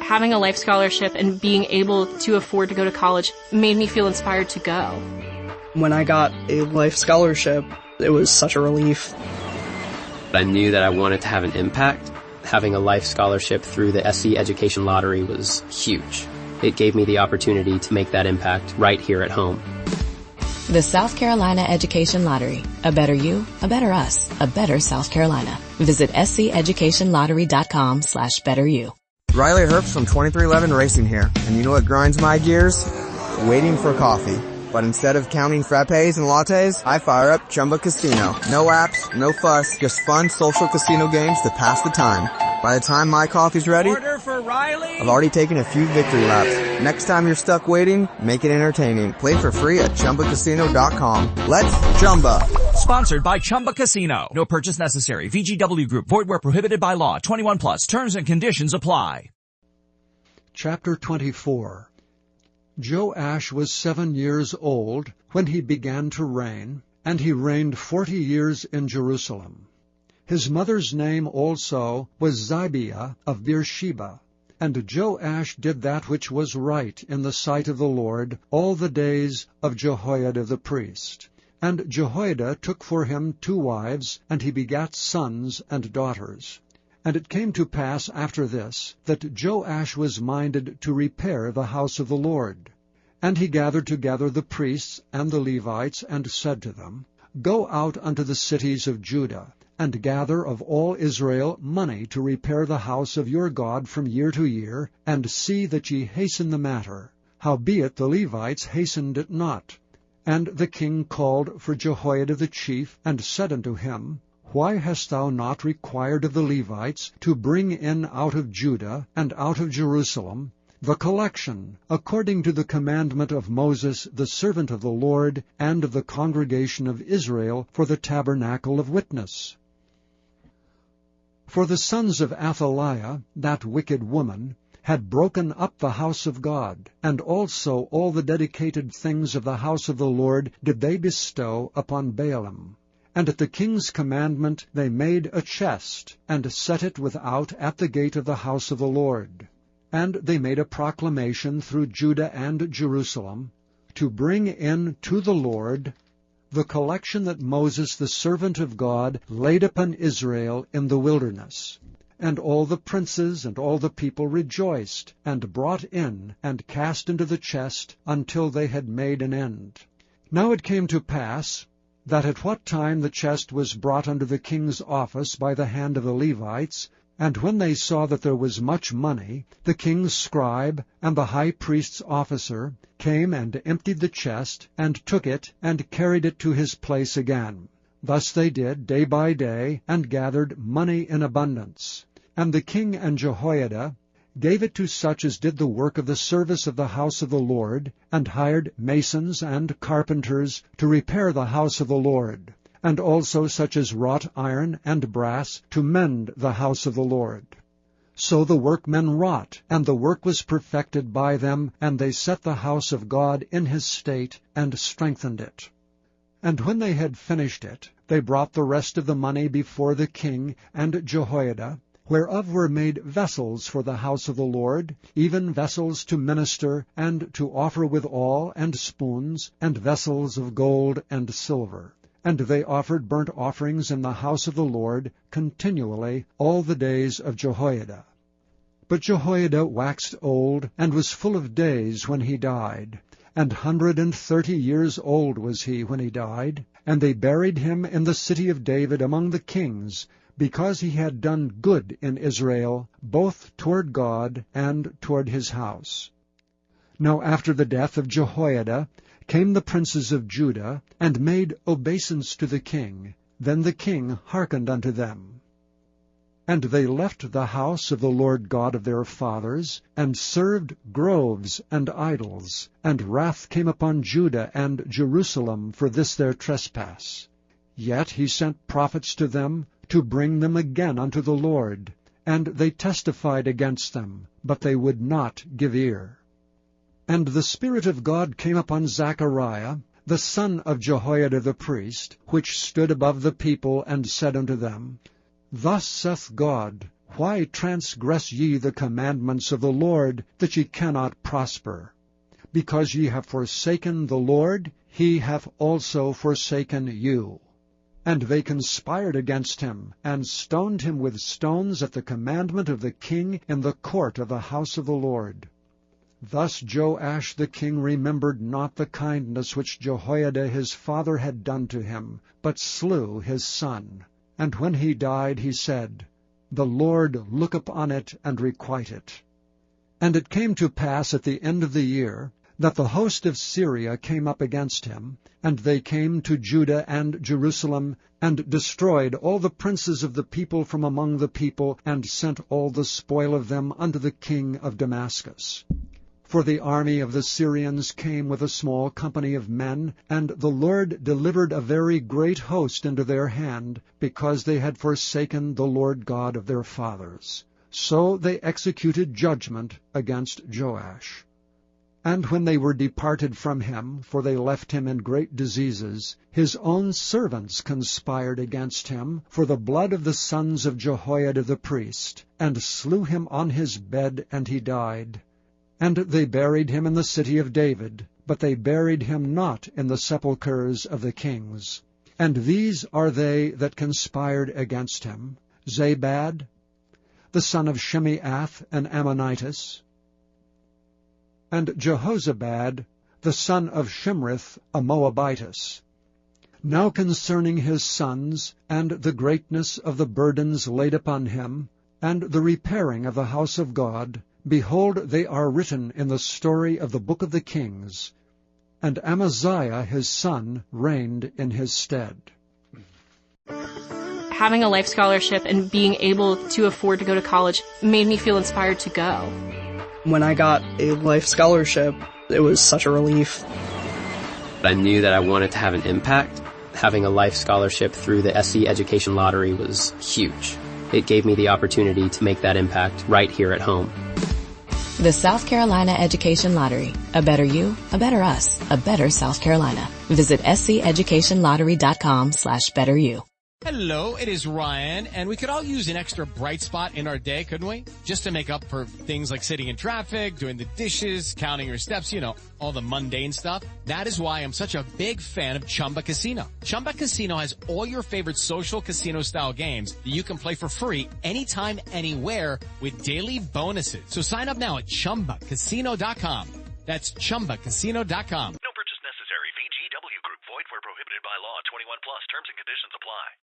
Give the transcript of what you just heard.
having a life scholarship and being able to afford to go to college made me feel inspired to go. When I got a life scholarship, it was such a relief. I knew that I wanted to have an impact. Having a life scholarship through the SC Education Lottery was huge. It gave me the opportunity to make that impact right here at home. The South Carolina Education Lottery. A better you, a better us, a better South Carolina. Visit sceducationlottery.com/betteryou. Riley Herbst from 2311 Racing here. And you know what grinds my gears? Waiting for coffee. But instead of counting frappes and lattes, I fire up Chumba Casino. No apps, no fuss, just fun social casino games to pass the time. By the time my coffee's ready, order for Riley. I've already taken a few victory laps. Next time you're stuck waiting, make it entertaining. Play for free at ChumbaCasino.com. Let's Chumba. Sponsored by Chumba Casino. No purchase necessary. VGW Group. Void where prohibited by law. 21 plus. Terms and conditions apply. Chapter 24. Joash was 7 years old when he began to reign, and he reigned 40 years in Jerusalem. His mother's name also was Zibiah of Beersheba. And Joash did that which was right in the sight of the Lord all the days of Jehoiada the priest. And Jehoiada took for him 2 wives, and he begat sons and daughters. And it came to pass after this, that Joash was minded to repair the house of the Lord. And he gathered together the priests and the Levites, and said to them, Go out unto the cities of Judah, and gather of all Israel money to repair the house of your God from year to year, and see that ye hasten the matter. Howbeit the Levites hastened it not. And the king called for Jehoiada the chief, and said unto him, Why hast thou not required of the Levites to bring in out of Judah and out of Jerusalem the collection, according to the commandment of Moses the servant of the Lord, and of the congregation of Israel, for the tabernacle of witness? For the sons of Athaliah, that wicked woman, had broken up the house of God, and also all the dedicated things of the house of the Lord did they bestow upon Baalim. And at the king's commandment they made a chest, and set it without at the gate of the house of the Lord. And they made a proclamation through Judah and Jerusalem, to bring in to the Lord the collection that Moses the servant of God laid upon Israel in the wilderness. And all the princes and all the people rejoiced, and brought in, and cast into the chest, until they had made an end. Now it came to pass, that at what time the chest was brought unto the king's office by the hand of the Levites, and when they saw that there was much money, the king's scribe and the high priest's officer came and emptied the chest, and took it, and carried it to his place again. Thus they did day by day, and gathered money in abundance. And the king and Jehoiada gave it to such as did the work of the service of the house of the Lord, and hired masons and carpenters to repair the house of the Lord, and also such as wrought iron and brass to mend the house of the Lord. So the workmen wrought, and the work was perfected by them, and they set the house of God in his state, and strengthened it. And when they had finished it, they brought the rest of the money before the king and Jehoiada, whereof were made vessels for the house of the Lord, even vessels to minister, and to offer withal, and spoons, and vessels of gold and silver. And they offered burnt offerings in the house of the Lord continually all the days of Jehoiada. But Jehoiada waxed old, and was full of days when he died. 130 years old was he when he died. And they buried him in the city of David among the kings, because he had done good in Israel, both toward God and toward his house. Now after the death of Jehoiada came the princes of Judah, and made obeisance to the king. Then the king hearkened unto them. And they left the house of the Lord God of their fathers, and served groves and idols. And wrath came upon Judah and Jerusalem for this their trespass. Yet he sent prophets to them, to bring them again unto the Lord. And they testified against them, but they would not give ear. And the Spirit of God came upon Zechariah, the son of Jehoiada the priest, which stood above the people, and said unto them, Thus saith God, Why transgress ye the commandments of the Lord, that ye cannot prosper? Because ye have forsaken the Lord, he hath also forsaken you. And they conspired against him, and stoned him with stones at the commandment of the king in the court of the house of the Lord. Thus Joash the king remembered not the kindness which Jehoiada his father had done to him, but slew his son. And when he died, he said, The Lord look upon it and requite it. And it came to pass at the end of the year, that the host of Syria came up against him, and they came to Judah and Jerusalem, and destroyed all the princes of the people from among the people, and sent all the spoil of them unto the king of Damascus. For the army of the Syrians came with a small company of men, and the Lord delivered a very great host into their hand, because they had forsaken the Lord God of their fathers. So they executed judgment against Joash. And when they were departed from him, for they left him in great diseases, his own servants conspired against him for the blood of the sons of Jehoiada the priest, and slew him on his bed, and he died. And they buried him in the city of David, but they buried him not in the sepulchres of the kings. And these are they that conspired against him: Zabad, the son of Shimeath, an Ammonitess, and Jehozabad, the son of Shimrith, a Moabitess. Now concerning his sons, and the greatness of the burdens laid upon him, and the repairing of the house of God, behold, they are written in the story of the book of the kings. And Amaziah his son reigned in his stead. Having a life scholarship and being able to afford to go to college made me feel inspired to go. When I got a life scholarship, it was such a relief. I knew that I wanted to have an impact. Having a life scholarship through the SC Education Lottery was huge. It gave me the opportunity to make that impact right here at home. The South Carolina Education Lottery. A better you, a better us, a better South Carolina. Visit sceducationlottery.com/betteryou. Hello, it is Ryan, and we could all use an extra bright spot in our day, couldn't we? Just to make up for things like sitting in traffic, doing the dishes, counting your steps, you know, all the mundane stuff. That is why I'm such a big fan of Chumba Casino. Chumba Casino has all your favorite social casino-style games that you can play for free anytime, anywhere with daily bonuses. So sign up now at ChumbaCasino.com. That's ChumbaCasino.com.